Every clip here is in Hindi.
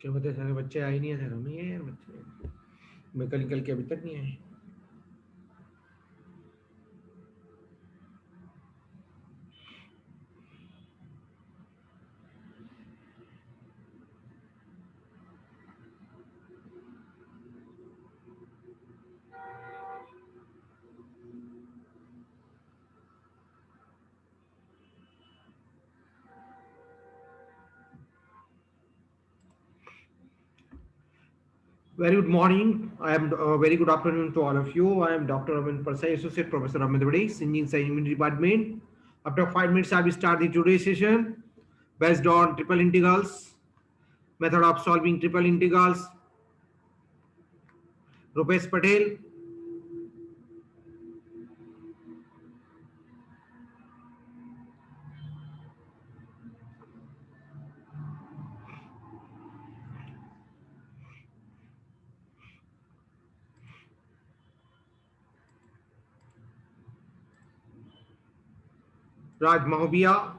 क्या पता सारे बच्चे आए नहीं है सर, नहीं है यार बच्चे, मैकेनिकल के अभी तक नहीं आए। Very good morning. I am very good afternoon to all of you. I am Dr. Raman Parsai, Associate Professor of Mathematics, Engineering Science Department. After 5 minutes, I will start the today's session based on triple integrals, method of solving triple integrals. Rupesh Patel. Raj Mahobia.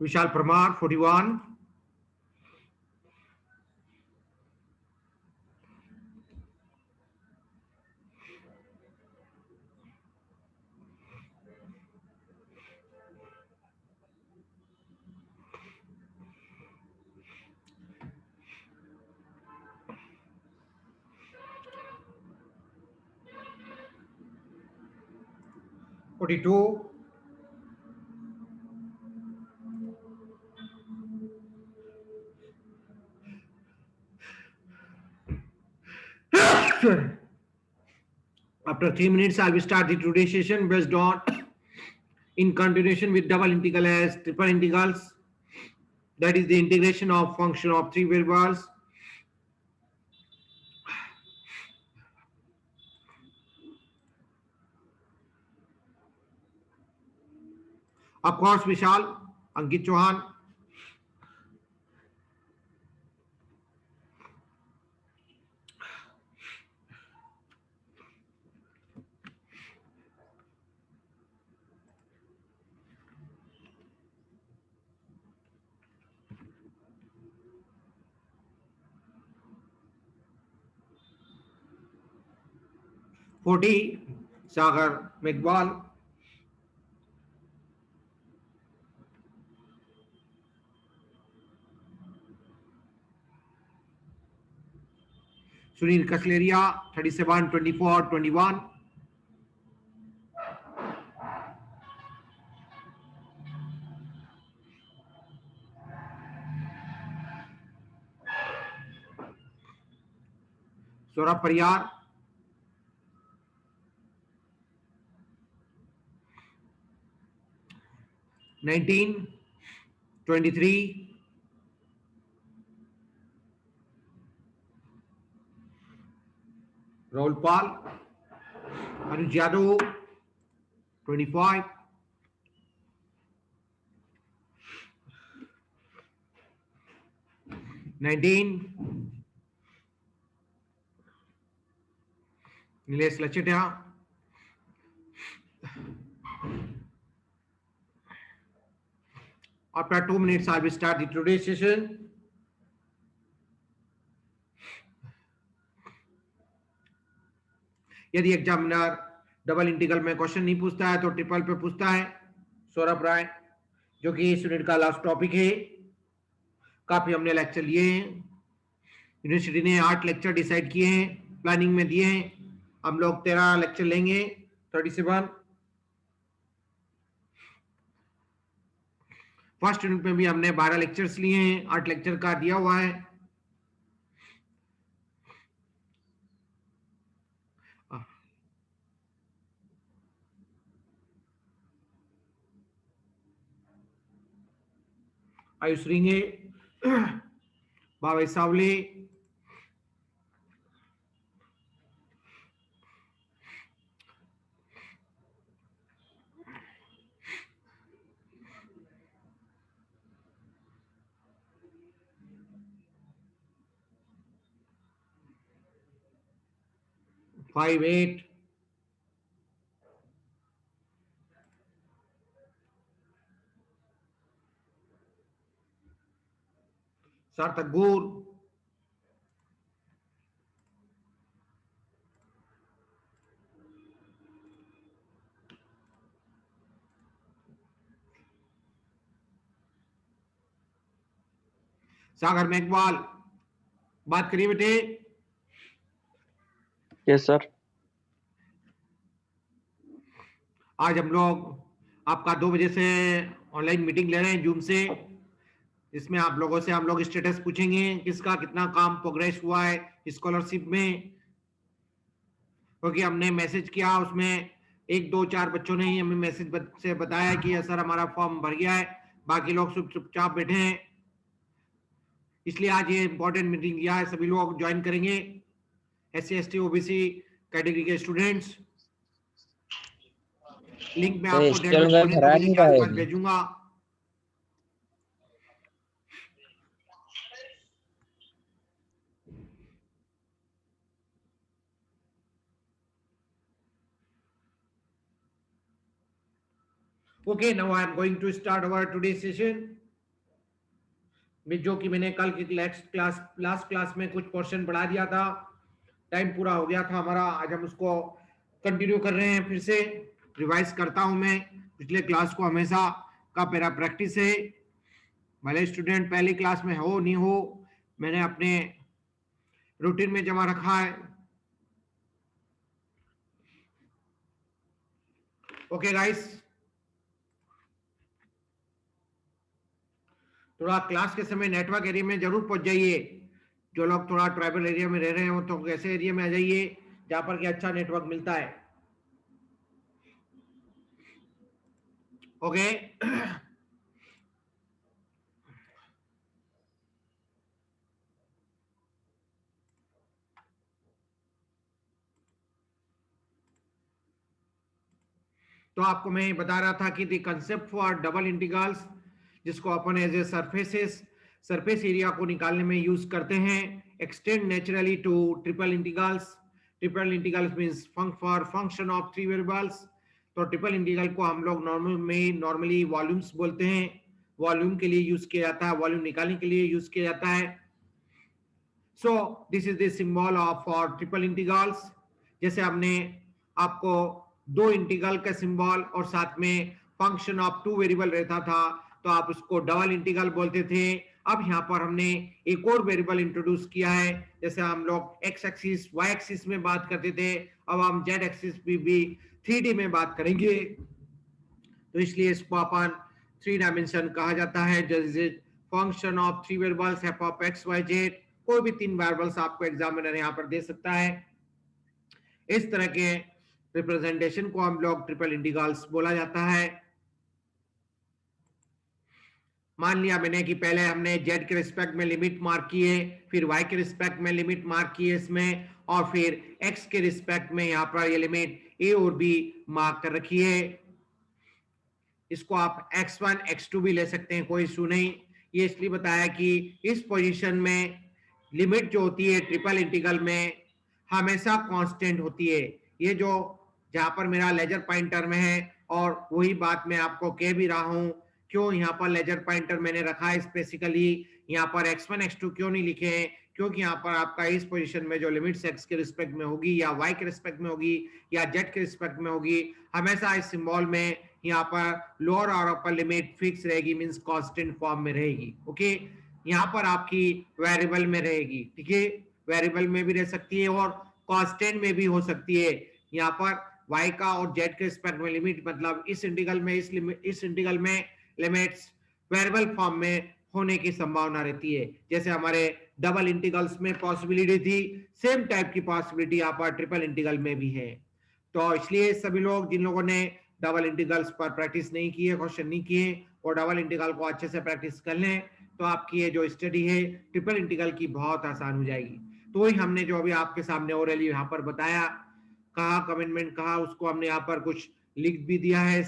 Vishal Parmar, 41. Forty-two. After 3 minutes, I will start the today's session based on in continuation with double integral as triple integrals. That is the integration of function of three variables. Of course, Vishal, Ankit Chauhan. Forty, Sagar Meghwal. Sunil Kasleria, 37, 24, 21. Saurabh Pariyar. 19, 23. Rahul Pal. Anuj Yadav, 25. Nilesh Lachetia. After 2 minutes, I will start the today's session. यदि एग्जामिनर डबल इंटीग्रल में क्वेश्चन नहीं पूछता है तो ट्रिपल पे पूछता है। सौरभ राय, जो कि इस यूनिट का लास्ट टॉपिक है। काफी हमने लेक्चर लिए हैं, यूनिवर्सिटी ने 8 लेक्चर डिसाइड किए हैं, प्लानिंग में दिए हैं। हम लोग 13 लेक्चर लेंगे, 37। फर्स्ट यूनिट में भी हमने 12 लेक्चर्स लिए हैं, 8 लेक्चर का दिया हुआ है। आयुष रिंगे, भावेश सावले, फाइव एट, सार्थक गुर, सागर मेघवाल, बात करिए बेटे। Yes sir. आज हम लोग आपका 2 बजे से ऑनलाइन मीटिंग ले रहे हैं जूम से, जिसमें आप लोगों से हम लोग स्टेटस पूछेंगे किसका कितना काम प्रोग्रेस हुआ है स्कॉलरशिप में, क्योंकि हमने मैसेज किया उसमें 1 2 4 बच्चों ने ही हमें मैसेज से बताया कि सर हमारा फॉर्म भर गया है, बाकी लोग चुपचाप बैठे हैं, इसलिए आज ये इंपॉर्टेंट मीटिंग किया है। सभी लोग ज्वाइन करेंगे, SC ST OBC कैटेगरी के स्टूडेंट्स। लिंक में आपको 1:30 बजे के आसपास भेजूंगा। Okay, now I am going to start our today's session, जो कि मैंने कल की लास्ट क्लास में कुछ पोर्शन पढ़ा दिया था, टाइम पूरा हो गया था हमारा, आज हम उसको कंटिन्यू कर रहे हैं। फिर से रिवाइज करता हूं मैं, पिछले क्लास को हमेशा का मेरा प्रैक्टिस है, भले स्टूडेंट पहली क्लास में हो नहीं हो, मैंने अपने रूटीन में जमा रखा है। ओके गाइस, थोड़ा क्लास के समय नेटवर्क एरिया में जरूर पहुंच जाइए। जो लोग थोड़ा ट्राइबल एरिया में रह रहे हो तो ऐसे एरिया में आ जाइए जहां पर कि अच्छा नेटवर्क मिलता है। ओके तो आपको मैं बता रहा था कि the concept for double integrals, जिसको अपन एज ए सरफेस एरिया को निकालने में यूज करते हैं, extend naturally to triple integrals. Triple integrals means for function of 3 variables. तो ट्रिपल इंटीग्रल को हम लोग नॉर्मली वॉल्यूम्स बोलते हैं, वॉल्यूम के लिए यूज किया जाता है, वॉल्यूम निकालने के लिए यूज किया जाता है। So this is the symbol of for triple integrals. जैसे हमने आपको 2 इंटीग्रल का सिंबल और साथ में फंक्शन ऑफ 2 वेरिएबल रहता था तो आप उसको डबल इंटीग्रल बोलते थे। अब यहाँ पर हमने एक और वेरिएबल इंट्रोड्यूस किया है, जैसे हम लोग एक्स एक्सिस वाई एक्सिस में बात करते थे, अब हम जेड एक्सिस भी 3D में बात करेंगे, तो इसलिए इसको अपन 3 डायमेंशन कहा जाता है। जैसे function of 3 variables F of X Y Z, कोई भी 3 वेरिएबल्स आपको एग्जामिनर यहाँ पर दे सकता है। इस तरह के रिप्रेजेंटेशन को हम लोग ट्रिपल इंटीग्रल्स बोला जाता है। मान लिया मैंने कि पहले हमने जेड के रिस्पेक्ट में लिमिट मार्क किए, फिर वाई के रिस्पेक्ट में लिमिट मार्क किए इसमें, और फिर एक्स के रिस्पेक्ट में यहाँ पर ये लिमिट ए और बी मार्क कर रखी है। इसको आप x1 x2 भी ले सकते हैं, कोई इशू नहीं। ये इसलिए बताया कि इस पोजीशन में लिमिट जो होती है ट्रिपल इंटीग्रल में हमेशा कांस्टेंट होती है। ये जो जहां पर मेरा लेजर पॉइंटर में है, और वही बात मैं आपको कह भी रहा हूं, क्यों यहाँ पर लेजर पॉइंटर मैंने रखा है स्पेसिकली, यहाँ पर x1 x2 क्यों नहीं लिखे हैं, क्योंकि यहाँ पर आपका इस पोजीशन में जो लिमिट्स x के रिस्पेक्ट में होगी या y के रिस्पेक्ट में होगी या z के रिस्पेक्ट में होगी, हमेशा इस सिंबल में यहाँ पर लोअर और अपर लिमिट फिक्स रहेगी, मींस कांस्टेंट फॉर्म में रहेगी। ओके, यहाँ पर आपकी वेरिएबल में रहेगी, ठीक है, वेरिएबल में भी रह सकती है और कांस्टेंट में भी हो सकती है। यहाँ पर y का और z के रिस्पेक्ट में लिमिट, मतलब इस इंटीग्रल में लिमिट्स वेरिएबल फॉर्म में होने की संभावना रहती है। जैसे हमारे डबल इंटीग्रल्स में पॉसिबिलिटी थी, सेम टाइप की पॉसिबिलिटी यहाँ पर ट्रिपल इंटीग्रल में भी है। तो इसलिए सभी लोग जिन लोगों ने डबल इंटीग्रल्स पर प्रैक्टिस नहीं की है, क्वेश्चन नहीं किए, और डबल इंटीग्रल को अच्छे से प्रैक्टिस कर लें, तो आपकी ये जो स्टडी है ट्रिपल इंटीग्रल की बहुत आसान हो जाएगी। तो वही हमने जो अभी आपके सामने ओरली यहाँ पर बताया, कहा कमेंटमेंट कहा, उसको हमने यहाँ पर कुछ लिख भी दिया है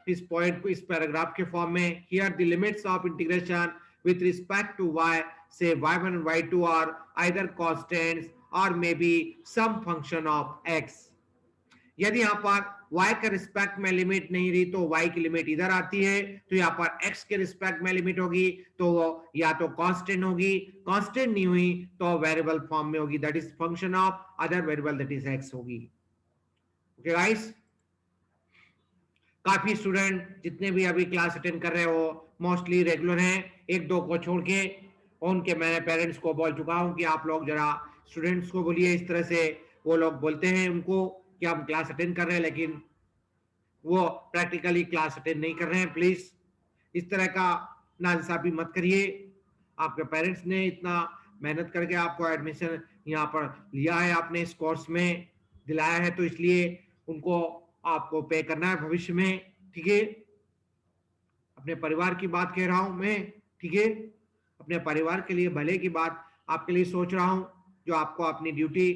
इस पॉइंट को इस पैराग्राफ के फॉर्म में। Here the limits of integration with respect to y, say y1 and y2 are either constants or maybe some function of x. यदि यहाँ पर y के रिस्पेक्ट में लिमिट नहीं रही तो y की लिमिट इधर आती है, तो यहाँ पर x के रिस्पेक्ट में लिमिट होगी तो वो या तो कांस्टेंट होगी, कांस्टेंट नहीं हुई तो वेरिएबल फॉर्म में होगी, that is function of other variable that is x होगी। ओके गाइस, काफी स्टूडेंट जितने भी अभी क्लास अटेंड कर रहे हो मोस्टली रेगुलर हैं, एक दो को छोड़ के। उनके मैं पेरेंट्स को बोल चुका हूं कि आप लोग जरा स्टूडेंट्स को बोलिए, इस तरह से वो लोग बोलते हैं उनको कि हम क्लास अटेंड कर रहे हैं लेकिन वो प्रैक्टिकली क्लास अटेंड नहीं कर रहे हैं। प्लीज इस तरह का नाइंसाफी मत करिए। आपके पेरेंट्स ने इतना मेहनत करके आपको एडमिशन यहाँ पर लिया है, आपने इस कोर्स में दिलाया है, तो इसलिए उनको आपको पे करना है भविष्य में। ठीक है, अपने परिवार की बात कह रहा हूं मैं। ठीक है, अपने परिवार के लिए भले की बात आपके लिए सोच रहा हूं, जो आपको अपनी ड्यूटी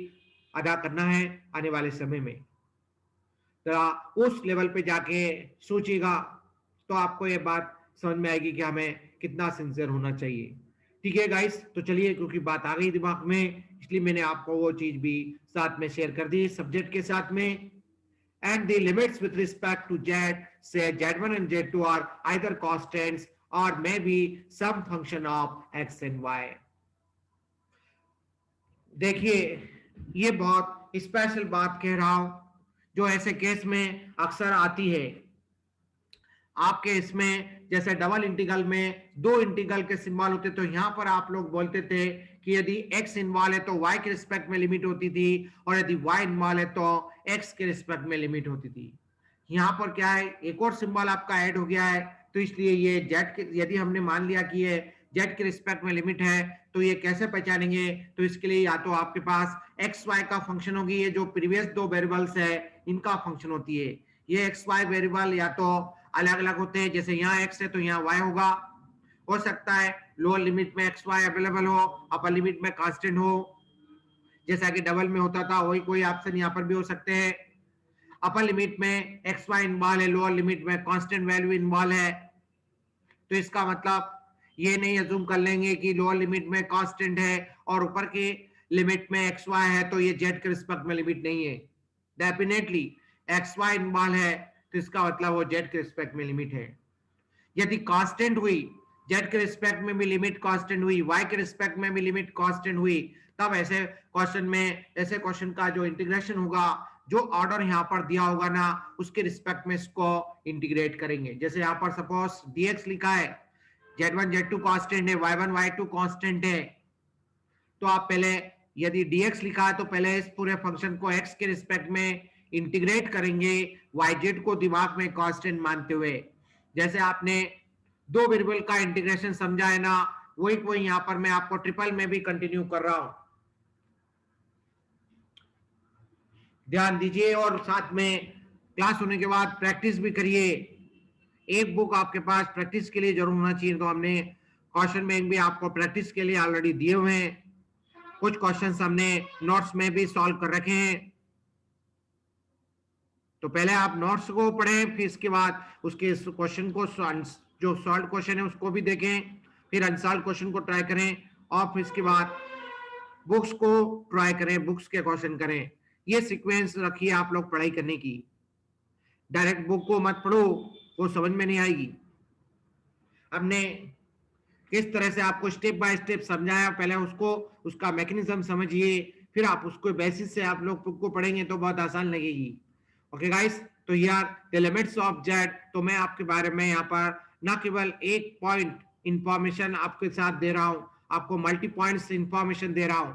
अदा करना है आने वाले समय में। जरा उस लेवल पे जाके सोचिएगा तो आपको ये बात समझ में आएगी कि हमें कितना सिंसियर होना चाहिए। ठीक है गाइस, तो चलिए, क्योंकि बात आ गई दिमाग में इसलिए मैंने आपको वो चीज भी साथ में शेयर कर दी सब्जेक्ट के साथ में। And the limits with respect to z, say z1 and z2 are either constants or maybe some function of x and y. देखिए, ये बहुत स्पेशल बात कह रहा हूं जो ऐसे केस में अक्सर आती है। आपके इसमें जैसे डबल इंटीग्रल में दो इंटीग्रल के सिंबल होते, तो यहां पर आप लोग बोलते थे कि यदि x इन्वॉल्व है तो y के रिस्पेक्ट में लिमिट होती थी, और यदि y इन्वॉल्व है तो x के रिस्पेक्ट में लिमिट होती थी। यहाँ पर क्या है, एक और सिंबल आपका ऐड हो गया है, तो इसलिए ये z के, यदि हमने मान लिया कि ये z के रिस्पेक्ट में लिमिट है तो ये कैसे पहचानेंगे, तो इसके लिए या तो आपके पास एक्स वाई का फंक्शन होगी, ये जो प्रीवियस दो वेरिएबल्स है इनका फंक्शन होती है। ये एक्स वाई वेरिएबल या तो अलग अलग होते हैं, जैसे यहाँ x है तो यहाँ y होगा। हो सकता है लोअर लिमिट में एक्स वाई अवेलेबल हो, अपर लिमिट में कांस्टेंट हो, जैसा कि डबल में होता था वही कोई ऑप्शन यहाँ पर भी हो सकते हैं। अपर लिमिट में एक्स वाई इन्वॉल्व है, लोअर लिमिट में कांस्टेंट वैल्यू इन्वॉल्व है, तो इसका मतलब ये नहीं अज्यूम कर लेंगे कि लोअर लिमिट में कांस्टेंट है और ऊपर की लिमिट में एक्स वाई है तो ये जेड के रिस्पेक्ट में लिमिट नहीं है। डेफिनेटली एक्स वाई इन्वॉल्व है तो इसका मतलब वो जेड के रिस्पेक्ट में लिमिट है। यदि कांस्टेंट हुई, जेड के रिस्पेक्ट में भी लिमिट कांस्टेंट हुई, वाई के रिस्पेक्ट में भी लिमिट कांस्टेंट हुई, तब ऐसे क्वेश्चन में, ऐसे क्वेश्चन का जो इंटीग्रेशन होगा, जो ऑर्डर यहाँ पर दिया होगा ना उसके रिस्पेक्ट में इसको इंटीग्रेट करेंगे। जैसे यहाँ पर सपोज dx लिखा है, z1 z2 कांस्टेंट है, y1 y2 कांस्टेंट है, तो आप पहले यदि dx लिखा है तो पहले इस पूरे फंक्शन को x के रिस्पेक्ट में इंटीग्रेट करेंगे yz को दिमाग में कांस्टेंट मानते हुए। जैसे आपने दो वेरिएबल का इंटीग्रेशन समझा है ना, वही यहां पर मैं आपको ट्रिपल में भी कंटिन्यू कर रहा हूं, ध्यान दीजिए। और साथ में क्लास होने के बाद प्रैक्टिस भी करिए। एक बुक आपके पास प्रैक्टिस के लिए जरूर होना चाहिए, तो हमने क्वेश्चन बैंक भी आपको प्रैक्टिस के लिए ऑलरेडी दिए हुए हैं, कुछ क्वेश्चंस हमने नोट्स में भी सॉल्व कर रखे हैं। तो पहले आप नोट्स को पढ़ें, फिर इसके बाद उसके क्वेश्चन को, जो सॉल्व क्वेश्चन है उसको भी देखें, फिर अनसॉल्व क्वेश्चन को ट्राई करें, और फिर इसके बाद बुक्स को ट्राई करें, बुक्स के क्वेश्चन करें। ये सीक्वेंस रखिए आप लोग पढ़ाई करने की। डायरेक्ट बुक को मत पढ़ो, वो समझ में नहीं आएगी। हमने किस तरह से आपको स्टेप बाय स्टेप समझाया, पहले उसको, उसका मैकेनिज्म समझिए, फिर आप उसको बेसिस से आप लोग बुक को पढ़ेंगे तो बहुत आसान लगेगी। ओके गाइस, तो यार द लिमिट्स ऑफ जेड, तो मैं आपके बारे में यहाँ पर ना केवल एक पॉइंट इंफॉर्मेशन आपके साथ दे रहा हूं, आपको मल्टी पॉइंट्स इंफॉर्मेशन दे रहा हूं।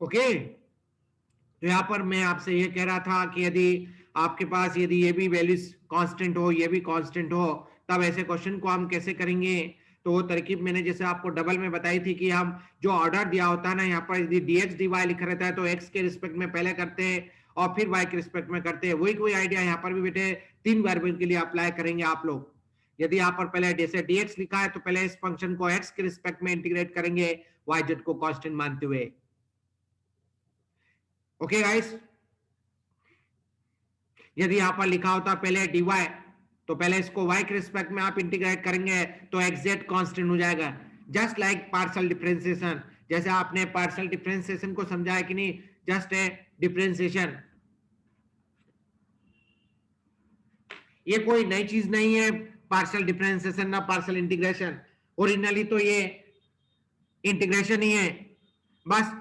ओके, तो यहाँ पर मैं आपसे ये कह रहा था कि यदि आपके पास, यदि ये भी वैल्यूज कांस्टेंट हो, ये भी कांस्टेंट हो, तब ऐसे क्वेश्चन को हम कैसे करेंगे। तो वो तरकीब मैंने जैसे आपको डबल में बताई थी कि हम जो ऑर्डर दिया होता है ना, यहाँ पर यदि dx dy लिखा रहता है तो x के रिस्पेक्ट में पहले करते हैं और फिर y के रिस्पेक्ट में करते हैं। वही कोई आइडिया यहाँ पर भी बेटे 3 वेरिएबल के लिए अप्लाई करेंगे आप लोग। यदि यहाँ पर पहले जैसे dx लिखा है तो पहले इस फंक्शन को x के रिस्पेक्ट में इंटीग्रेट करेंगे yz को कांस्टेंट मानते हुए। ओके गाइस, यदि यहाँ पर लिखा होता पहले dy तो पहले इसको y के रिस्पेक्ट में आप इंटीग्रेट करेंगे तो xz कांस्टेंट हो जाएगा। जस्ट लाइक पार्शियल डिफरेंशिएशन, जैसे आपने पार्शियल डिफरेंशिएशन को समझा है कि नहीं, जस्ट ए डिफरेंशिएशन, ये कोई नई चीज नहीं है। पार्शियल डिफरेंशिएशन ना पार्शियल इंटीग्रेशन, ओरिजिनली तो ये इंटीग्रेशन ही है। बस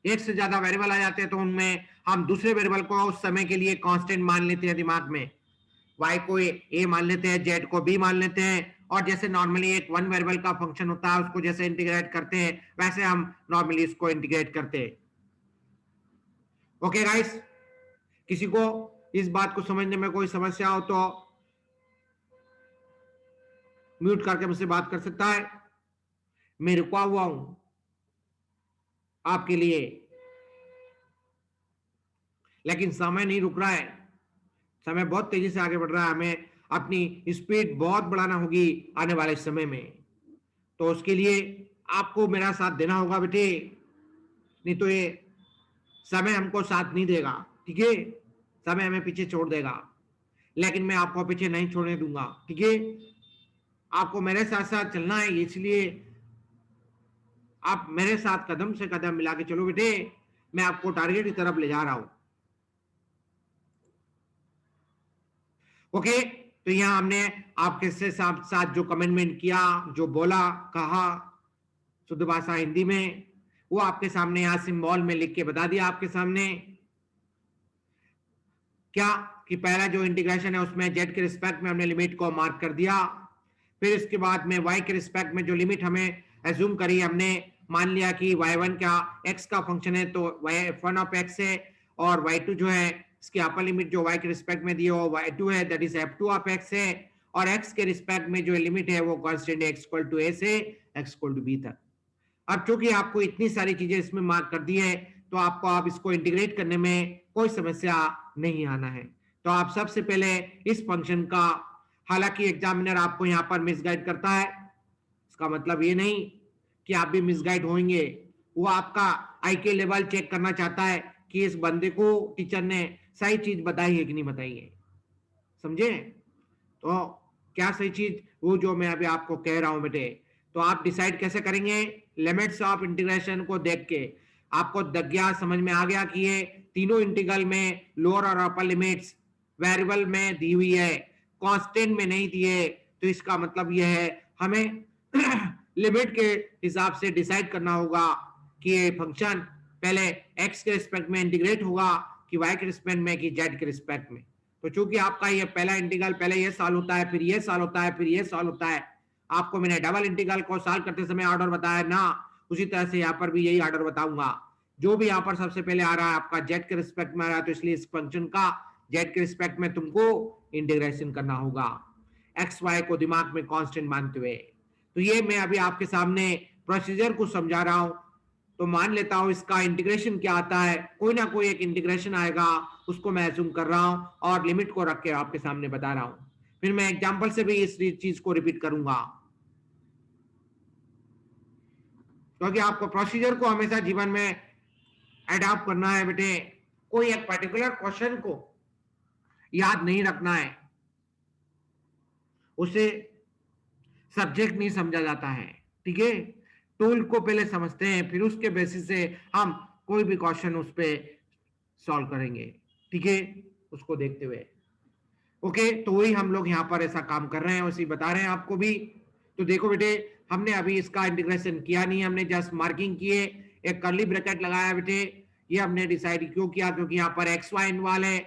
एक से ज्यादा वेरिएबल आ जाते हैं तो उनमें हम दूसरे वेरिएबल को उस समय के लिए कांस्टेंट मान लेते हैं दिमाग में। y को a मान लेते हैं, z को b मान लेते हैं, और जैसे नॉर्मली एक वन वेरिएबल का फंक्शन होता है उसको जैसे इंटीग्रेट करते हैं वैसे हम नॉर्मली इसको इंटीग्रेट करते हैं। ओके गाइस, किसी को इस बात को समझने में कोई समस्या हो तो म्यूट करके मुझसे बात कर सकता है। मैं रुका हुआ हूं आपके लिए, लेकिन समय नहीं रुक रहा है, समय बहुत तेजी से आगे बढ़ रहा है। हमें अपनी स्पीड बहुत बढ़ाना होगी आने वाले समय में, तो उसके लिए आपको मेरा साथ देना होगा बेटे, नहीं तो ये समय हमको साथ नहीं देगा। ठीक है, समय हमें पीछे छोड़ देगा, लेकिन मैं आपको पीछे नहीं छोड़ने दूंगा। ठीक है, आपको मेरे साथ साथ चलना है, इसलिए आप मेरे साथ कदम से कदम मिला के चलो बेटे, मैं आपको टारगेट की तरफ ले जा रहा हूं। ओके, तो यहां हमने आपके साथ जो कमेंटमेंट किया, जो बोला, कहा शुद्ध भाषा हिंदी में, वो आपके सामने यहां सिंबल में लिख के बता दिया आपके सामने। क्या कि पहला जो इंटीग्रेशन है उसमें z के रिस्पेक्ट में हमने लिमिट को मार्क कर दिया, फिर इसके बाद में y के रिस्पेक्ट में जो लिमिट हमें एज्यूम करी, हमने मान लिया कि y1 का x का फंक्शन है तो f1 ऑफ x है, और y2 जो है इसकी अपर लिमिट जो y के रिस्पेक्ट में दी है वो y2 है, that is f2 of x है, और x के रिस्पेक्ट में जो लिमिट है वो कांस्टेंट है x इक्वल टू a से x इक्वल टू b तक। अब चूंकि आपको इतनी सारी चीजें इसमें मार्क कर दी है तो आपको आप इसको इंटीग्रेट करने में कोई समस्या नहीं आना है। तो आप सबसे पहले इस फंक्शन का, हालांकि एग्जामिनर आपको यहाँ पर मिसगाइड करता है, इसका मतलब ये नहीं कि आप भी मिसगाइड होंगे, वो आपका आईक्यू लेवल चेक करना चाहता है कि इस बंदे को टीचर ने सही चीज बताई है कि नहीं बताई है, समझे? तो क्या सही चीज, वो जो मैं अभी आपको कह रहा हूं बेटे, तो आप डिसाइड कैसे करेंगे? लिमिट्स ऑफ इंटीग्रेशन को देख के आपको दग गया, समझ में आ गया कि ये तीनों इंटीग्रल में लोअर और अपर लिमिट्स वेरिएबल में दी हुई है, कांस्टेंट में नहीं दिए, तो इसका मतलब यह है हमें लिमिट के हिसाब से डिसाइड करना होगा कि ये फंक्शन पहले x के रिस्पेक्ट में इंटीग्रेट होगा कि y के रिस्पेक्ट में कि z के रिस्पेक्ट में। तो चूंकि आपका ये पहला इंटीग्रल पहले ये सॉल्व होता है, फिर ये सॉल्व होता है, फिर ये सॉल्व होता है, आपको मैंने डबल इंटीग्रल को सॉल्व करते समय ऑर्डर बताया ना, उसी तरह से यहाँ पर भी यही ऑर्डर बताऊंगा। जो भी यहाँ पर सबसे पहले आ रहा है आपका z के रिस्पेक्ट में आ रहा है, तो इसलिए इस फंक्शन का z के रिस्पेक्ट में तुमको इंटीग्रेशन करना होगा एक्स वाई को दिमाग में कांस्टेंट मानते हुए। तो ये मैं अभी आपके सामने प्रोसीजर को समझा रहा हूं, तो मान लेता हूं इसका इंटीग्रेशन क्या आता है, कोई ना कोई एक इंटीग्रेशन आएगा, उसको मैं अज्यूम कर रहा हूं और लिमिट को रख के आपके सामने बता रहा हूं, फिर मैं एग्जांपल से भी इस चीज को रिपीट करूंगा, क्योंकि आपको प्रोसीजर को हमेशा जीवन में एडॉप्ट करना है बेटे। कोई एक पर्टिकुलर क्वेश्चन को याद नहीं रखना है, उसे सब्जेक्ट नहीं समझा जाता है। ठीक है, टूल को पहले समझते हैं, फिर उसके बेसिस से हम कोई भी क्वेश्चन उस पर सॉल्व करेंगे। ठीक है, उसको देखते हुए। ओके, तो वही हम लोग यहाँ पर ऐसा काम कर रहे हैं, उसी बता रहे हैं आपको भी। तो देखो बेटे, हमने अभी इसका इंटीग्रेशन किया नहीं, हमने जस्ट मार्किंग किए, एक कर्ली ब्रैकेट लगाया बेटे। ये हमने डिसाइड क्यों किया? क्योंकि यहाँ पर एक्स वाई इन्वॉल्व है,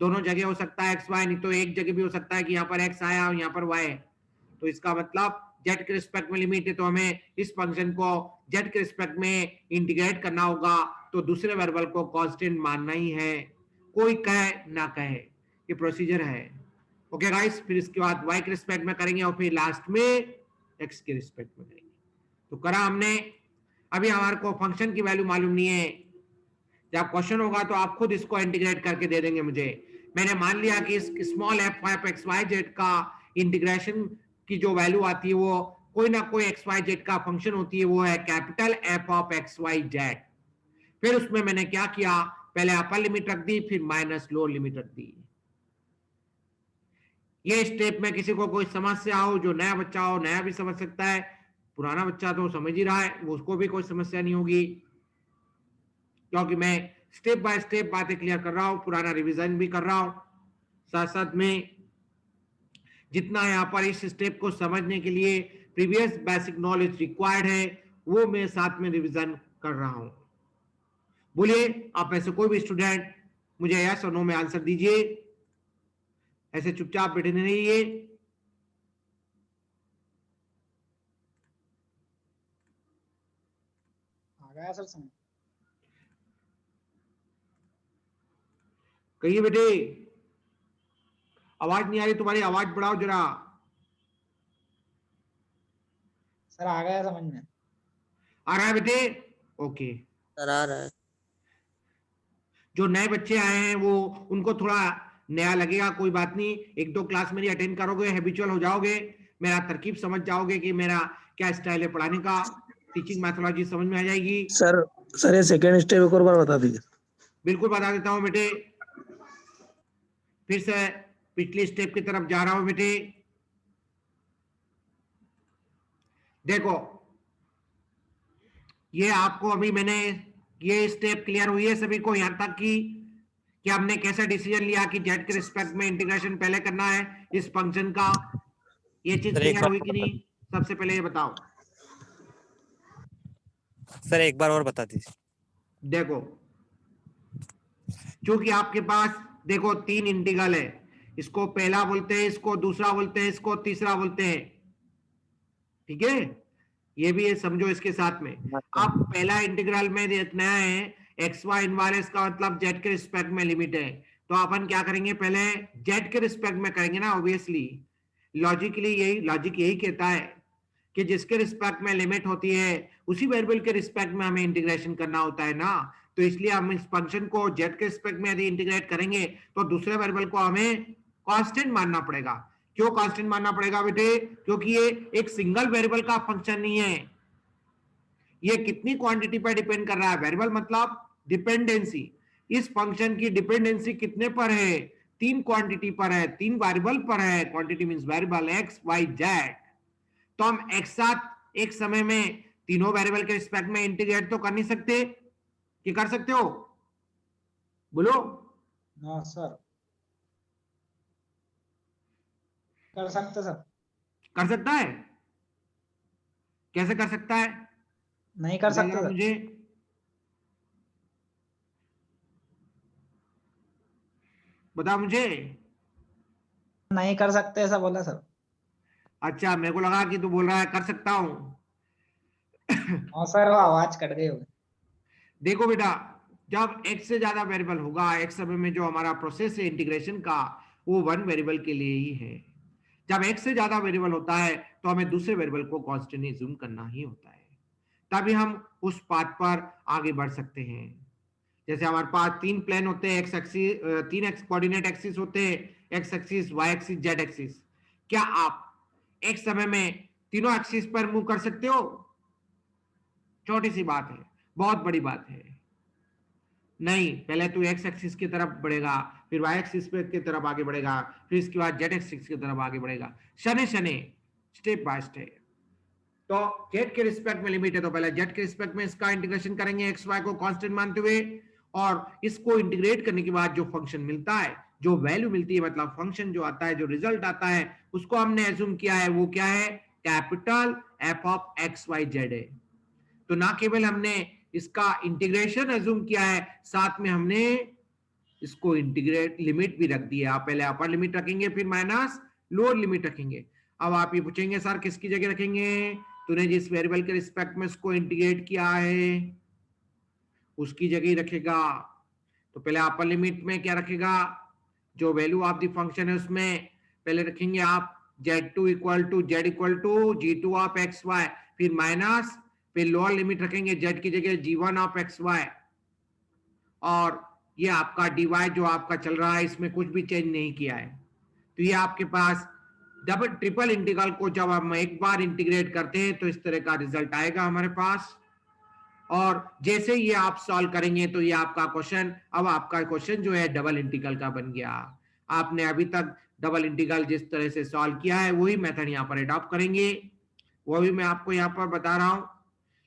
दोनों जगह हो सकता है एक्स वाई, नहीं तो एक जगह भी हो सकता है कि यहाँ पर एक्स आया और यहाँ पर वाई, तो इसका मतलब z के रिस्पेक्ट में लिमिट है, तो हमें इस फंक्शन को z के रिस्पेक्ट में इंटीग्रेट करना होगा, तो दूसरे वेरिएबल को कांस्टेंट मानना ही है, कोई कहे ना कहे, ये प्रोसीजर है। ओके गाइस, फिर इसके बाद y के रिस्पेक्ट में करेंगे और फिर लास्ट में x के रिस्पेक्ट में करेंगे। तो करा हमने। अभी हमारे को फंक्शन की वैल्यू मालूम नहीं है, जब क्वेश्चन होगा तो आप खुद इसको इंटीग्रेट करके दे देंगे मुझे। मैंने मान लिया कि इस स्मॉल f ऑफ x y z का इंटीग्रेशन की जो वैल्यू आती है वो कोई ना कोई एक्स वाई जेड का फंक्शन होती है, वो है capital F of X Y Z. फिर उसमें मैंने क्या किया, पहले अपर लिमिट रख दी, फिर माइनस लोअर लिमिट रख दी। ये स्टेप में किसी को कोई समस्या हो, जो नया बच्चा हो नया भी समझ सकता है, पुराना बच्चा तो समझ ही रहा है, उसको भी कोई समस्या नहीं होगी, क्योंकि मैं स्टेप बाय स्टेप बातें क्लियर कर रहा हूं, पुराना रिवीजन भी कर रहा हूं, साथ साथ में जितना यहाँ पर इस स्टेप को समझने के लिए प्रीवियस बेसिक नॉलेज रिक्वायर्ड है, वो मैं साथ में रिवीजन कर रहा हूं। बोलिए आप में से कोई भी स्टूडेंट मुझे यस और नो में आंसर दीजिए, ऐसे चुपचाप बैठे नहीं रहिए। आ गया सर समझ। कहिए बेटे, आवाज नहीं आ रही तुम्हारी, आवाज बढ़ाओ जरा। सर आ गया समझ में। आ रहा है बेटे? ओके। सर आ रहा है। जो नए बच्चे आए हैं वो उनको थोड़ा नया लगेगा, कोई बात नहीं, एक दो क्लास मेरी अटेंड करोगे, हैबिचुअल हो जाओगे, मेरा तरकीब समझ जाओगे कि मेरा क्या स्टाइल है पढ़ाने का, टीचिंग मैथोलॉजी समझ में आ जाएगी। सर ये सेकेंड स्टेप एक और बार बता दीजिए। बिल्कुल बता देता हूं बेटे, फिर से पिछली स्टेप की तरफ जा रहा हूं बेटे। देखो ये आपको अभी मैंने ये स्टेप क्लियर हुई है सभी को यहां तक कि हमने कैसा डिसीजन लिया कि जेड के रिस्पेक्ट में इंटीग्रेशन पहले करना है इस फंक्शन का, ये चीज क्लियर हुई कि नहीं? सबसे पहले ये बताओ सर, एक बार और बता दीजिए। देखो क्योंकि आपके पास देखो तीन इंटीग्रल है, इसको पहला बोलते हैं, इसको दूसरा बोलते हैं, इसको तीसरा बोलते हैं, ठीक है, ये भी समझो इसके साथ में। अब पहला इंटीग्रल में देखना है एक्स वाई इनवाइलेस का मतलब जेड के रिस्पेक्ट में लिमिट है, तो अपन क्या करेंगे, पहले जेड के रिस्पेक्ट में करेंगे ना, ऑब्वियसली लॉजिकली लॉजिक यही कहता है कि जिसके रिस्पेक्ट में लिमिट होती है उसी वेरिएबल के रिस्पेक्ट में हमें इंटीग्रेशन करना होता है ना, तो इसलिए हम इस फंक्शन को जेड के रिस्पेक्ट में यदि इंटीग्रेट करेंगे तो दूसरे वेरिएबल को हमें कांस्टेंट मानना पड़ेगा। क्यों कांस्टेंट मानना पड़ेगा बेटे? क्योंकि ये एक सिंगल वेरिएबल का फंक्शन नहीं है, ये कितनी क्वांटिटी पर डिपेंड कर रहा है। वेरिएबल मतलब डिपेंडेंसी, इस फंक्शन की डिपेंडेंसी कितने पर है? तीन क्वांटिटी पर है, तीन वेरिएबल पर है, quantity means variable X Y Z. तो हम एक साथ एक समय में तीनों वेरिएबल के रिस्पेक्ट में इंटीग्रेट तो कर नहीं सकते, कि कर सकते हो? बोलो। हाँ सर कर सकते सर। कर सकता है? कैसे कर सकता है? नहीं कर सकते सर। मुझे बता, मुझे नहीं कर सकते ऐसा बोला सर। अच्छा, मेरे को लगा कि तू बोल रहा है कर सकता हूं। हाँ सर वो आवाज कट गई होगी। देखो बेटा, जब एक से ज्यादा वेरिएबल होगा एक समय में, जो हमारा प्रोसेस है इंटीग्रेशन का वो वन वेरिएबल के लिए ही है। जब एक से ज्यादा वेरिएबल होता है तो हमें दूसरे वेरिएबल को कांस्टेंट एज्यूम करना ही होता है, तभी हम उस पाथ पर आगे बढ़ सकते हैं। जैसे हमारे पास तीन प्लेन होते हैं, एक्स एक्सिस, तीन एक्स कोऑर्डिनेट एक्सिस होते हैं, X axis, Y axis, Z axis. क्या आप एक समय में तीनों एक्सिस पर मूव कर सकते हो? छोटी सी बात है, बहुत बड़ी बात है नहीं। पहले तो एक्स एक्सिस की तरफ बढ़ेगा, फिर वाई एक्सिस की तरफ आगे बढ़ेगा, फिर इसके बाद जेड एक्सिस की तरफ आगे बढ़ेगा, शने शने, स्टेप बाय स्टेप। तो जेड के रिस्पेक्ट में लिमिट है तो पहले जेड के रिस्पेक्ट में इसका इंटीग्रेशन करेंगे एक्स वाई को कांस्टेंट मानते हुए, और इसको इंटीग्रेट करने के बाद जो फंक्शन मिलता है, जो वैल्यू मिलती है, मतलब फंक्शन जो आता है, जो रिजल्ट आता है, उसको हमने एज्यूम किया है वो क्या है, capital F of X Y Z है। तो ना केवल हमने इसका इंटीग्रेशन एज्यूम किया है, साथ में हमने इसको इंटीग्रेट लिमिट भी रख दी है। आप पहले अपर लिमिट रखेंगे, फिर माइनस लोअर लिमिट रखेंगे। अब आप ये पूछेंगे सर किसकी जगह रखेंगे, तूने जिस वेरिएबल के रिस्पेक्ट में इसको इंटीग्रेट किया है उसकी जगह ही रखेगा। तो पहले अपर लिमिट में क्या रखेगा, जो वैल्यू ऑफ द फंक्शन है उसमें पहले रखेंगे आप z2 equal to Z equal to g2 of X Y, फिर माइनस, फिर लोअर लिमिट रखेंगे z की जगह g1 ऑफ एक्स वाई, और ये आपका dy जो आपका चल रहा है इसमें कुछ भी चेंज नहीं किया है, तो ये आपके पास डबल ट्रिपल इंटीग्रल को जब हम एक बार इंटीग्रेट करते हैं तो इस तरह का रिजल्ट आएगा हमारे पास। और जैसे ये आप सॉल्व करेंगे तो ये आपका क्वेश्चन, अब आपका क्वेश्चन जो है डबल इंटीग्रल का बन गया। आपने अभी तक डबल इंटीग्रल जिस तरह से सॉल्व किया है वही मेथड यहाँ पर अडॉप्ट करेंगे, वो भी मैं आपको यहाँ पर बता रहा हूं।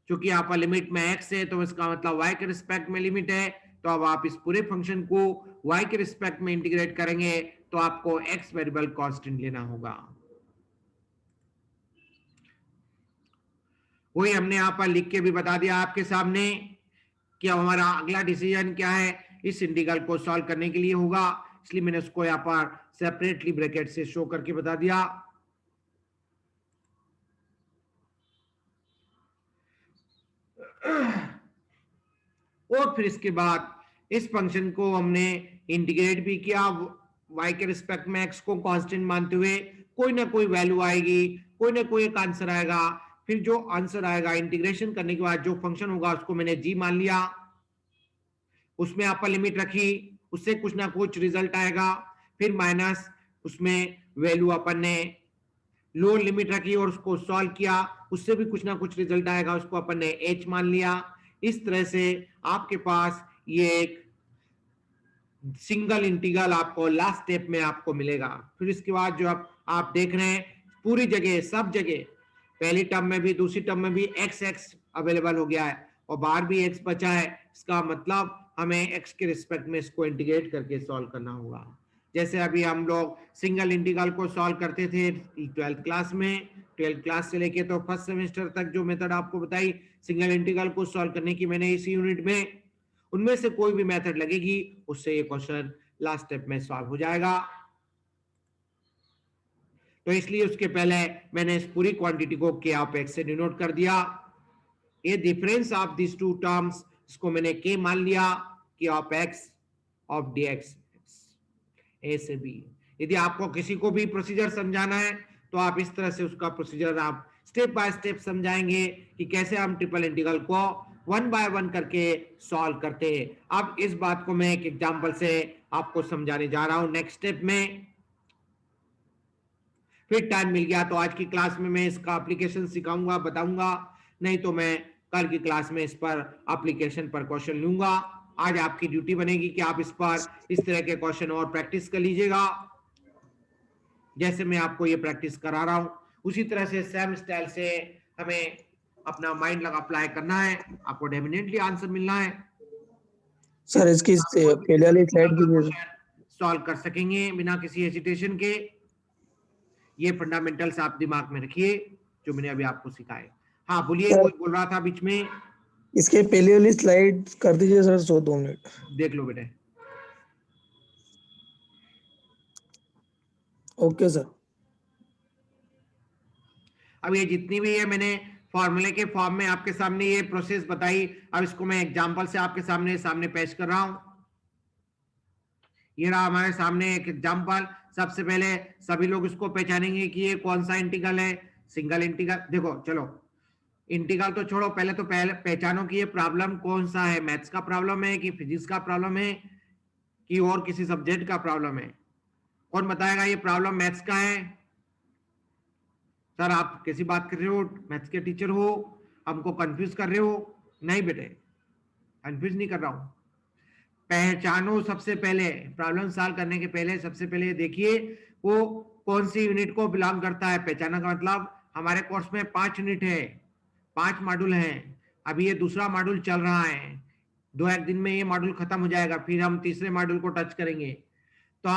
क्योंकि यहाँ पर लिमिट में x है तो इसका मतलब y के रिस्पेक्ट में लिमिट है, तो अब आप इस पूरे फंक्शन को y के रिस्पेक्ट में इंटीग्रेट करेंगे तो आपको x वेरिएबल कांस्टेंट लेना होगा। वही हमने यहाँ पर लिख के भी बता दिया आपके सामने कि हमारा अगला डिसीजन क्या है, इस इंटीग्रल को सॉल्व करने के लिए होगा, इसलिए मैंने उसको यहाँ पर सेपरेटली ब्रैकेट से शो करके बता दिया। और फिर इसके बाद इस फंक्शन को हमने इंटीग्रेट भी किया y के रिस्पेक्ट में x को कांस्टेंट मानते हुए। कोई ना कोई वैल्यू आएगी, कोई ना कोई एक आंसर आएगा, फिर जो आंसर आएगा इंटीग्रेशन करने के बाद जो फंक्शन होगा उसको मैंने g मान लिया, उसमें आप लिमिट रखी, उससे कुछ ना कुछ रिजल्ट आएगा, फिर माइनस उसमें वैल्यू अपन ने लोअर लिमिट रखी और उसको सॉल्व किया, उससे भी कुछ ना कुछ रिजल्ट आएगा, उसको अपन ने h मान लिया। इस तरह से आपके पास ये एक सिंगल इंटीग्रल आपको लास्ट स्टेप में आपको मिलेगा। फिर इसके बाद जो आप देख रहे हैं पूरी जगह, सब जगह, पहली टर्म में भी दूसरी टर्म में भी x अवेलेबल हो गया है और बाहर भी x बचा है। इसका मतलब हमें x के रिस्पेक्ट में इसको इंटीग्रेट करके सॉल्व करना होगा। जैसे अभी हम लोग सिंगल इंटीग्रल को सॉल्व करते थे 12th क्लास में, 12th क्लास से लेके तो फर्स्ट सेमेस्टर तक जो मेथड आपको बताई सिंगल इंटीग्रल को सॉल्व करने की मैंने इसी यूनिट में, उनमें से कोई भी मेथड लगेगी उससे ये क्वेश्चन लास्ट स्टेप में सॉल्व हो जाएगा। तो इसलिए उसके पहले मैंने इस पूरी क्वांटिटी को k ऑफ x से डिनोट कर दिया। ये difference of this two terms, इसको मैंने k मान लिया, k of x of dx a से b। यदि आपको किसी को भी प्रोसीजर समझाना है तो आप इस तरह से उसका प्रोसीजर आप स्टेप बाय स्टेप समझाएंगे कि कैसे हम ट्रिपल इंटीग्रल को वन बाय वन करके सॉल्व करते हैं। अब इस बात को मैं एक एग्जांपल से आपको समझाने जा रहा हूं नेक्स्ट स्टेप में। फिर टाइम मिल गया तो आज की क्लास में मैं इसका एप्लीकेशन सिखाऊंगा, बताऊंगा, नहीं तो मैं कल की क्लास में इस पर एप्लीकेशन पर क्वेश्चन लूंगा। आज आपकी ड्यूटी बनेगी कि आप इस पर इस तरह के क्वेश्चन और प्रैक्टिस कर लीजिएगा, जैसे मैं आपको ये प्रैक्टिस करा रहा हूं उसी तरह से सेम स्टाइल से हमें अपना माइंड लगा अप्लाई करना है, आपको डेफिनेटली आंसर मिलना है। सर इसकी पहले वाली स्लाइड की सॉल्व कर सकेंगे बिना किसी हेजिटेशन के। ये फंडामेंटल्स आप दिमाग में रखिए जो मैंने अभी आपको सिखाए। हाँ बोलिए, कोई बोल रहा था बीच में। इसके पहले वाली स्लाइड कर दीजिए सर, 2 मिनट देख लो बेटे। Okay sir. अब ये जितनी भी है मैंने फॉर्मूले के फॉर्म में आपके सामने ये प्रोसेस बताई, अब इसको मैं एग्जांपल से आपके सामने पेश कर रहा हूं। ये रहा हमारे सामने एक एग्जांपल। सबसे पहले सभी लोग इसको पहचानेंगे कि ये कौन सा इंटीग्रल है, सिंगल इंटीग्रल। देखो चलो इंटीग्रल तो छोड़ो, पहले पहचानो कि ये प्रॉब्लम कौन सा है, मैथ्स का प्रॉब्लम है कि फिजिक्स का प्रॉब्लम है कि और किसी सब्जेक्ट का प्रॉब्लम है। कौन बताएगा ये प्रॉब्लम मैथ्स का है? सर आप कैसी बात कर रहे हो, मैथ्स के टीचर हो, हमको कंफ्यूज कर रहे हो? नहीं बेटे, कंफ्यूज नहीं कर रहा हूं। पहचानो सबसे पहले, प्रॉब्लम सॉल्व करने के पहले सबसे पहले देखिए वो कौन सी यूनिट को बिलोंग करता है। पहचाना का मतलब हमारे कोर्स में 5 यूनिट है, 5 मॉड्यूल हैं। अभी ये दूसरा मॉड्यूल चल रहा है, 2-1 दिन में ये मॉड्यूल खत्म हो जाएगा, फिर हम तीसरे मॉड्यूल को टच करेंगे। तो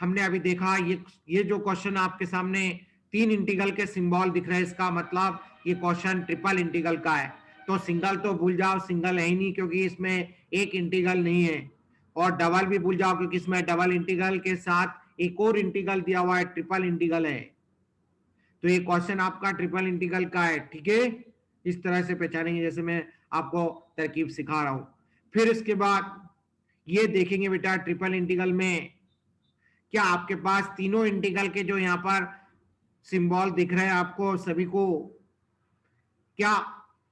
हमने अभी देखा ये जो क्वेश्चन आपके सामने 3 इंटीग्रल के सिंबल दिख रहे हैं, इसका मतलब ये क्वेश्चन ट्रिपल इंटीग्रल का है। तो सिंगल तो भूल जाओ, सिंगल है ही नहीं क्योंकि इसमें एक इंटीग्रल नहीं है, और डबल भी भूल जाओ क्योंकि इसमें डबल इंटीग्रल के साथ एक और इंटीग्रल दिया हुआ है, ट्रिपल इंटीग्रल है। तो ये क्वेश्चन आपका ट्रिपल इंटीग्रल का है, ठीक है। इस तरह से पहचानेंगे जैसे मैं आपको तरकीब सिखा रहा हूं। फिर इसके बाद ये देखेंगे बेटा ट्रिपल इंटीग्रल में क्या आपके पास तीनों इंटीग्रल के जो यहाँ पर सिंबल दिख रहे हैं आपको सभी को, क्या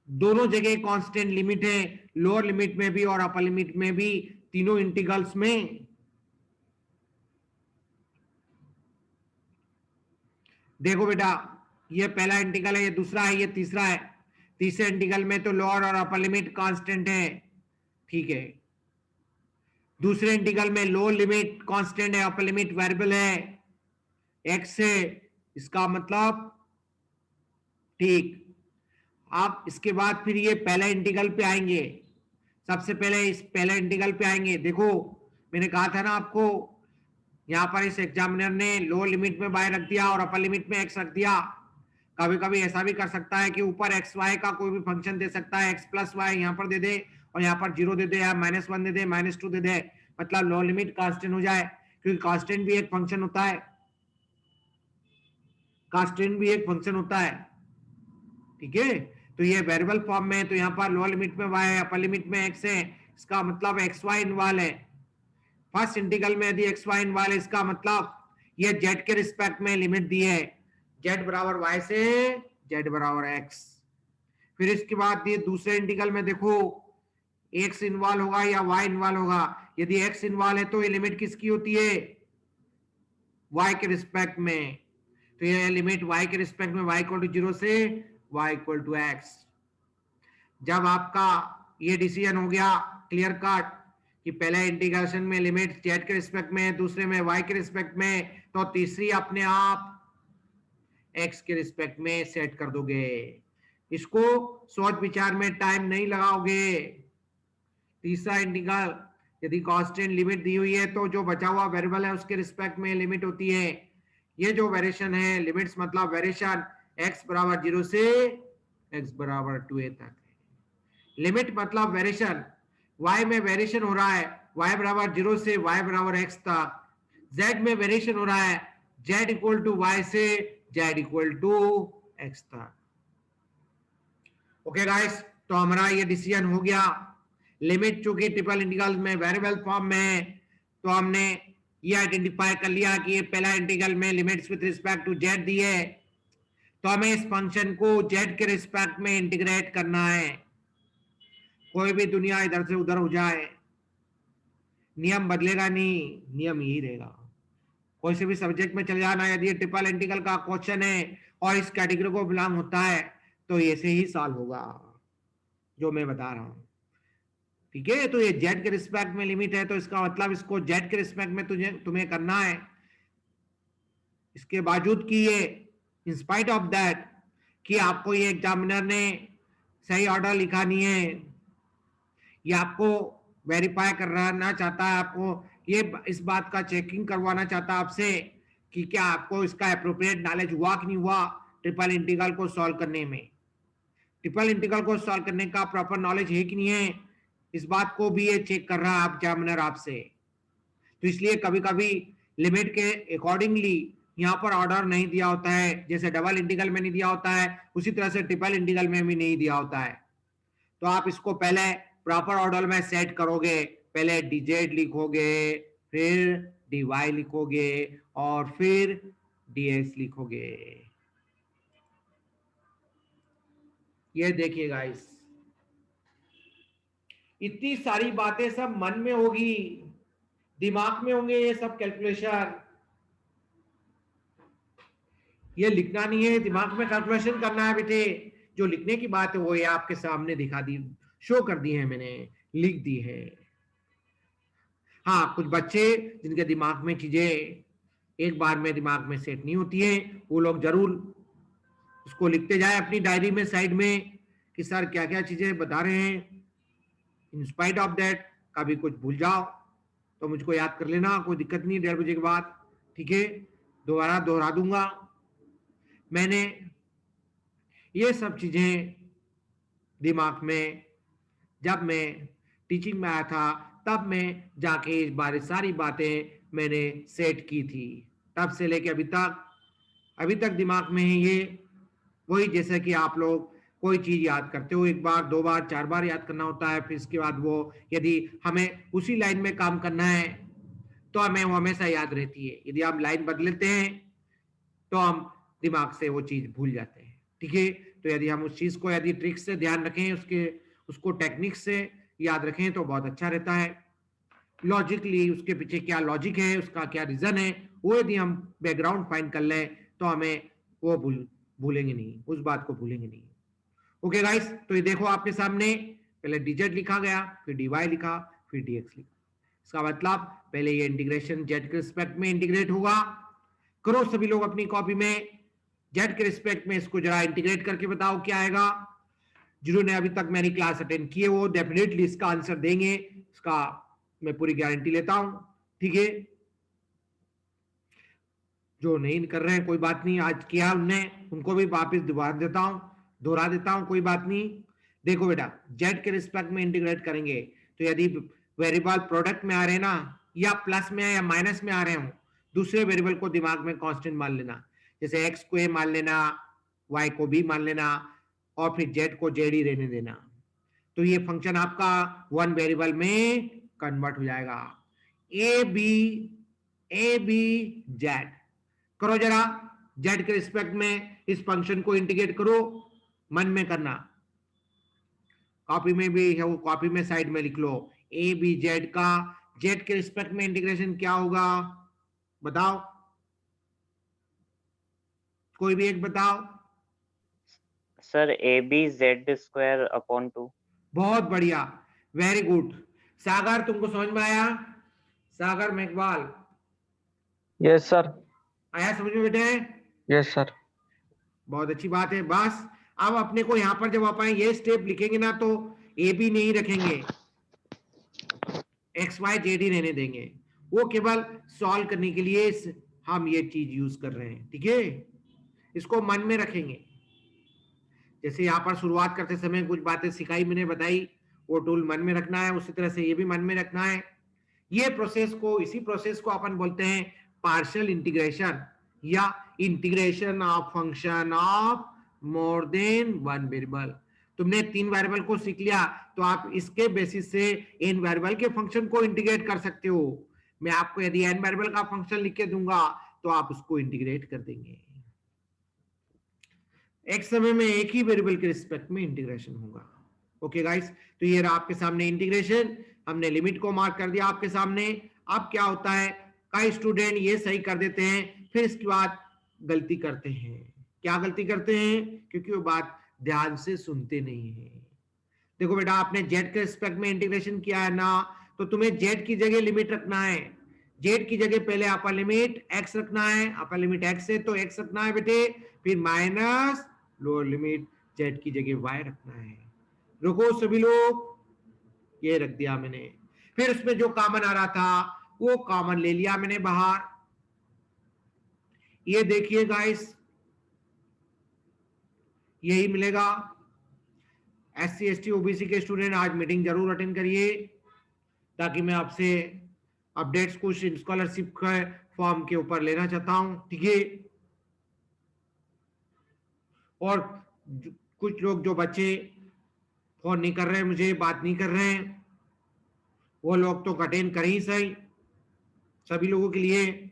दोनों जगह कांस्टेंट लिमिट है, लोअर लिमिट में भी और अपर लिमिट में भी, तीनों इंटीग्रल्स में? देखो बेटा, ये पहला इंटीग्रल है, ये दूसरा है, ये तीसरा है। तीसरे इंटीग्रल में तो लोअर और अपर लिमिट कांस्टेंट है, ठीक है। दूसरे इंटीग्रल में लोअर लिमिट कांस्टेंट है, अपर लिमिट वेरिएबल है, एक्स है, इसका मतलब ठीक। आप इसके बाद फिर ये पहला इंटीग्रल पे आएंगे। सबसे पहले इस पहले इंटीग्रल पे आएंगे। देखो मैंने कहा था ना आपको, यहां पर इस एग्जामिनर ने लोअर लिमिट में y रख दिया और अपर लिमिट में x रख दिया। कभी कभी ऐसा भी कर सकता है कि ऊपर एक्स वाई का कोई भी फंक्शन दे सकता है, एक्स प्लस वाई यहाँ पर दे दे और यहाँ पर 0 दे दे, या -1 दे दे, -2 दे दे, मतलब लोअर लिमिट कांस्टेंट हो जाए, क्योंकि कांस्टेंट भी एक फंक्शन होता है, कांस्टेंट भी एक फंक्शन होता है, ठीक है। तो ये वेरिएबल फॉर्म में है, तो यहाँ पर लोअर लिमिट में y है, अपर लिमिट में x है, इसका मतलब एक्स वाई इन्वॉल्व है। फर्स्ट इंटीग्रल में यदि एक्स वाई इन्वॉल्व है, इसका मतलब ये z के रिस्पेक्ट में लिमिट दी है, z बराबर y से z बराबर x। फिर इसके बाद ये दूसरे इंटीग्रल में देखो x इन्वॉल्व होगा या y इन्वॉल्व होगा। यदि x इन्वॉल्व है तो ये लिमिट किसकी होती है, y के रिस्पेक्ट में। तो ये लिमिट y के रिस्पेक्ट में y इक्वल टू 0 से y इक्वल टू x। जब आपका ये डिसीजन हो गया क्लियर कट कि पहले इंटीग्रेशन में लिमिट z के रिस्पेक्ट में, दूसरे में y के रिस्पेक्ट में, तो तीसरी अपने आप x के रिस्पेक्ट में सेट कर दोगे। इसको सोच विचार में टाइम नहीं लगाओगे। तीसरा इंटीग्रल यदि कांस्टेंट लिमिट दी हुई है तो जो बचा हुआ वेरिएबल है उसके रिस्पेक्ट में लिमिट होती है। ये जो वेरिएशन है, लिमिट्स मतलब वेरिएशन x बराबर 0 से x बराबर 2a तक है। लिमिट मतलब वेरिएशन, y में वेरिएशन हो रहा है y बराबर 0 से y बराबर x तक, z में वेरिएशन हो रहा है z इक्वल टू y से z इक्वल टू x तक। ओके गाइस, तो हमारा ये डिसीजन हो गया। लिमिट चूंकि ट्रिपल इंटीग्रल में वेरिएबल फॉर्म में है, तो हमने ये आइडेंटिफाई कर लिया कि ये पहला इंटीग्रल में limits with respect to z दी है, तो हमें इस फंक्शन को z के रिस्पेक्ट में इंटीग्रेट करना है। कोई भी दुनिया इधर से उधर हो जाए, नियम बदलेगा नहीं, नियम यही रहेगा। कोई से भी सब्जेक्ट में चले जाना, यदि ट्रिपल इंटीग्रल का क्वेश्चन है और इस कैटेगरी को बिलोंग होता है तो ऐसे ही सॉल्व होगा जो मैं बता रहा हूं, ठीक है। तो ये z के रिस्पेक्ट में लिमिट है, तो इसका मतलब इसको z के रिस्पेक्ट में तुम्हें करना है। इसके बावजूद कि ये इन स्पाइट ऑफ दैट कि आपको ये एग्जामिनर ने सही ऑर्डर लिखा नहीं है, ये आपको वेरीफाई करना चाहता है, आपको ये इस बात का चेकिंग करवाना चाहता है आपसे कि क्या आपको इसका एप्रोप्रिएट नॉलेज हुआ कि नहीं हुआ ट्रिपल इंटीग्रल को सॉल्व करने में। ट्रिपल इंटीग्रल को सॉल्व करने का प्रॉपर नॉलेज है कि नहीं है, इस बात को भी ये चेक कर रहा है एग्जामिनर आपसे। तो इसलिए कभी कभी लिमिट के अकॉर्डिंगली यहाँ पर ऑर्डर नहीं दिया होता है, जैसे डबल इंटीग्रल में नहीं दिया होता है उसी तरह से ट्रिपल इंटीग्रल में भी नहीं दिया होता है। तो आप इसको पहले प्रॉपर ऑर्डर में सेट करोगे, पहले dz लिखोगे, फिर dy लिखोगे और फिर dx लिखोगे। ये देखिए गाइस, इतनी सारी बातें सब मन में होगी, दिमाग में होंगे ये सब कैलकुलेशन। ये लिखना नहीं है, दिमाग में कैलकुलेशन करना है बेटे। जो लिखने की बात है वो ये आपके सामने दिखा दी, शो कर दी है, मैंने लिख दी है। हाँ, कुछ बच्चे जिनके दिमाग में चीजें एक बार में दिमाग में सेट नहीं होती है, वो लोग जरूर उसको लिखते जाए अपनी डायरी में साइड में कि सर क्या क्या चीजें बता रहे हैं। इन स्पाइट ऑफ दैट कभी कुछ भूल जाओ तो मुझको याद कर लेना, कोई दिक्कत नहीं, 1:30 बजे के बाद, ठीक है। दोबारा दोहरा दूंगा। मैंने ये सब चीजें दिमाग में जब मैं टीचिंग में आया था तब मैं जाके इस बारे सारी बातें मैंने सेट की थी, तब से लेके अभी तक दिमाग में है ये। वही जैसे कि आप लोग कोई चीज याद करते हो, 1 बार 2 बार 4 बार याद करना होता है, फिर इसके बाद वो यदि हमें उसी लाइन में काम करना है तो हमें वो हमेशा याद रहती है। यदि हम लाइन बदल लेते हैं तो हम दिमाग से वो चीज भूल जाते हैं, ठीक है। तो यदि हम उस चीज को यदि ट्रिक से ध्यान रखें, उसको टेक्निक से याद रखें तो बहुत अच्छा रहता है। लॉजिकली उसके पीछे क्या लॉजिक है, उसका क्या रीजन है, वो यदि हम बैकग्राउंड फाइंड कर लें तो हमें वो भूलेंगे नहीं, उस बात को भूलेंगे नहीं। ओके गाइस, तो ये देखो आपके सामने पहले dz लिखा गया, फिर dy लिखा, फिर dx लिखा। इसका मतलब पहले ये इंटीग्रेशन z के रिस्पेक्ट में इंटीग्रेट होगा। करो सभी लोग अपनी कॉपी में z के रिस्पेक्ट में इसको जरा इंटीग्रेट करके बताओ क्या आएगा। जिन्होंने अभी तक मेरी क्लास अटेंड की है वो डेफिनेटली इसका आंसर देंगे, इसका मैं पूरी गारंटी लेता हूं, ठीक है। जो नहीं कर रहे हैं कोई बात नहीं, आज किया उनने, उनको भी वापस दोहरा देता हूं, कोई बात नहीं। देखो बेटा, z के रिस्पेक्ट में इंटीग्रेट करेंगे तो यदि वेरिएबल प्रोडक्ट में आ रहे हैं ना, या प्लस में या माइनस में आ रहे हो, दूसरे वेरिएबल को दिमाग में कांस्टेंट मान लेना। जैसे x को a मान लेना, y को b मान लेना, और फिर z को z ही रहने देना। तो ये फंक्शन आपका वन वेरिएबल में कन्वर्ट हो जाएगा। a b z करो जरा, z के रिस्पेक्ट में इस फंक्शन को इंटीग्रेट करो, मन में करना, कॉपी में भी है वो, कॉपी में साइड में लिख लो। ए बी जेड का z के रिस्पेक्ट में इंटीग्रेशन क्या होगा बताओ, कोई भी एक बताओ। Sir A B Z square upon 2। बहुत बढ़िया, वेरी गुड। सागर तुमको समझ में आया? सागर मेघवाल यस सर। आया समझ में बेटे? Yes sir. बहुत अच्छी बात है। बस अब अपने को यहाँ पर जब अपन ये स्टेप लिखेंगे ना तो ए बी नहीं रखेंगे, एक्स वाई जेड ही रहने देंगे। वो केवल सॉल्व करने के लिए हम ये चीज यूज कर रहे हैं, ठीक है। इसको मन में रखेंगे। जैसे यहाँ पर शुरुआत करते समय कुछ बातें सिखाई, मैंने बताई, वो टूल मन में रखना है, उसी तरह से ये भी मन में रखना है। ये प्रोसेस को, इसी प्रोसेस को अपन बोलते हैं पार्शियल इंटीग्रेशन या integration of function of more than one variable. तुमने 3 वेरिएबल को सीख लिया तो आप इसके बेसिस से n वेरिएबल के फंक्शन को इंटीग्रेट कर सकते हो। मैं आपको यदि n वेरिएबल का फंक्शन लिख के दूंगा तो आप उसको इंटीग्रेट कर देंगे। एक समय में एक ही वेरिएबल के रिस्पेक्ट में इंटीग्रेशन होगा। ओके गाइस, तो ये रहा आपके सामने इंटीग्रेशन। हमने लिमिट को मार्क कर दिया आपके सामने। अब क्या होता है, कई स्टूडेंट ये सही कर देते हैं, फिर इसके बाद गलती करते हैं। क्या गलती करते हैं? क्योंकि वो बात ध्यान से सुनते नहीं है। देखो बेटा, आपने z के रिस्पेक्ट में इंटीग्रेशन किया है ना, तो तुम्हें z की जगह लिमिट रखना है। z की जगह पहले अपर लिमिट x रखना है, अपर लिमिट x है तो x रखना है बेटे, फिर माइनस लोअर लिमिट z की जगह y रखना है। रुको सभी लोग, ये रख दिया मैंने। फिर उसमें जो कॉमन आ रहा था वो कॉमन ले लिया मैंने बाहर। ये देखिए गाइस, यही मिलेगा। SC ST OBC के स्टूडेंट आज मीटिंग जरूर अटेंड करिए, ताकि मैं आपसे अपडेट्स कुछ स्कॉलरशिप के फॉर्म के ऊपर लेना चाहता हूं, ठीक है। और कुछ लोग जो बच्चे फोन नहीं कर रहे हैं, मुझे बात नहीं कर रहे हैं, वो लोग तो अटेंड कर ही सही। सभी लोगों के लिए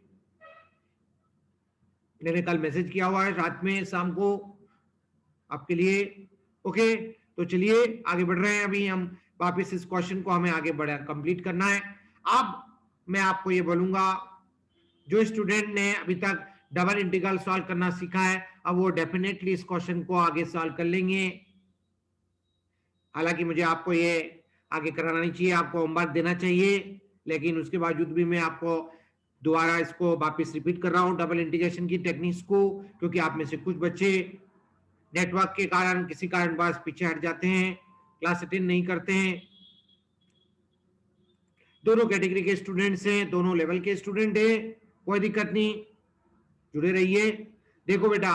मैंने कल मैसेज किया हुआ है रात में, शाम को, आपके लिए। ओके, तो चलिए आगे बढ़ रहे हैं। अभी हम वापस इस क्वेश्चन को हमें आगे बढ़ा कंप्लीट करना है। अब मैं आपको ये बोलूंगा, जो स्टूडेंट ने अभी तक डबल इंटीग्रल सॉल्व करना सीखा है, अब वो डेफिनेटली इस क्वेश्चन को आगे सॉल्व कर लेंगे। हालांकि मुझे आपको ये आगे कराना नहीं चाहिए, आपको होमवर्क देना चाहिए, लेकिन उसके बावजूद भी मैं आपको दोबारा इसको वापस रिपीट कर रहा हूँ डबल इंटीग्रेशन की टेक्निक्स को, क्योंकि आप में से कुछ बच्चे नेटवर्क के कारण किसी कारणवश पीछे हट जाते हैं, क्लास अटेंड नहीं करते हैं। दोनों कैटेगरी के स्टूडेंट्स हैं, दोनों लेवल के स्टूडेंट हैं, कोई दिक्कत नहीं, जुड़े रहिए। देखो बेटा,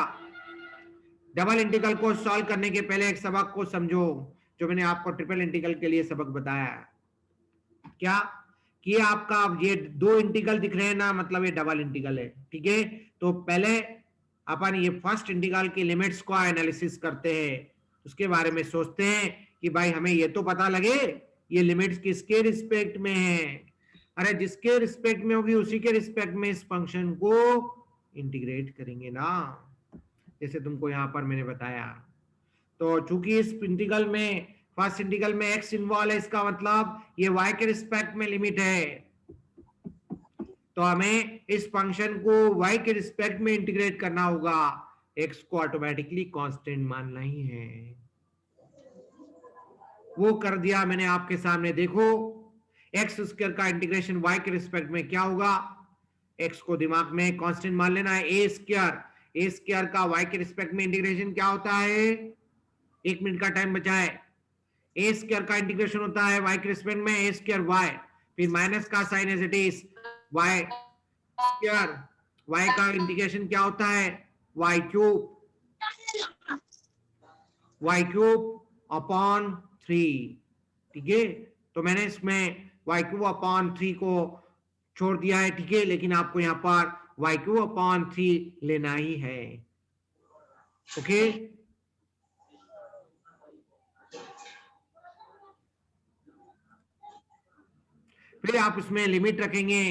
डबल इंटीग्रल को सॉल्व करने के पहले एक सबक को समझो, जो मैंने आपको ट्रिपल इंटीग्रल के लिए सबक बताया। क्या कि आपका ये 2 इंटीग्रल दिख रहे हैं ना, मतलब ये डबल इंटीग्रल है, ठीक है। तो पहले अपन ये फर्स्ट इंटीग्रल की लिमिट्स को एनालिसिस करते हैं, उसके बारे में सोचते हैं कि भाई हमें ये तो पता लगे ये लिमिट्स किसके रिस्पेक्ट में है। अरे जिसके रिस्पेक्ट में होगी उसी के रिस्पेक्ट में इस फंक्शन को इंटीग्रेट करेंगे ना, जैसे तुमको यहां पर मैंने बताया। तो चूंकि इस इंटीग्रल में, फर्स्ट इंटीग्रल में x इन्वॉल्व है, इसका मतलब ये y के रिस्पेक्ट में लिमिट है, तो हमें इस फंक्शन को y के रिस्पेक्ट में इंटीग्रेट करना होगा। x को ऑटोमेटिकली कांस्टेंट मानना ही है। वो कर दिया मैंने आपके सामने। देखो एक्स स्क्वायर का इंटीग्रेशन y के रिस्पेक्ट में क्या होगा, x को दिमाग में कांस्टेंट मान लेना है। ए स्क्वायर का y के रिस्पेक्ट में इंटीग्रेशन क्या होता है, 1 मिनट का टाइम बचा है। ए स्क्वायर का इंटीग्रेशन होता है y के रिस्पेक्ट में ए स्क्वायर y, फिर माइनस का sign as it is y square, y का इंटीग्रेशन क्या होता है y क्यूब अपॉन 3। ठीक है, तो मैंने इसमें y क्यूब अपॉन 3 को छोड़ दिया है। ठीक है, लेकिन आपको यहाँ पर y क्यूब अपॉन 3 लेना ही है। ओके, फिर आप इसमें लिमिट रखेंगे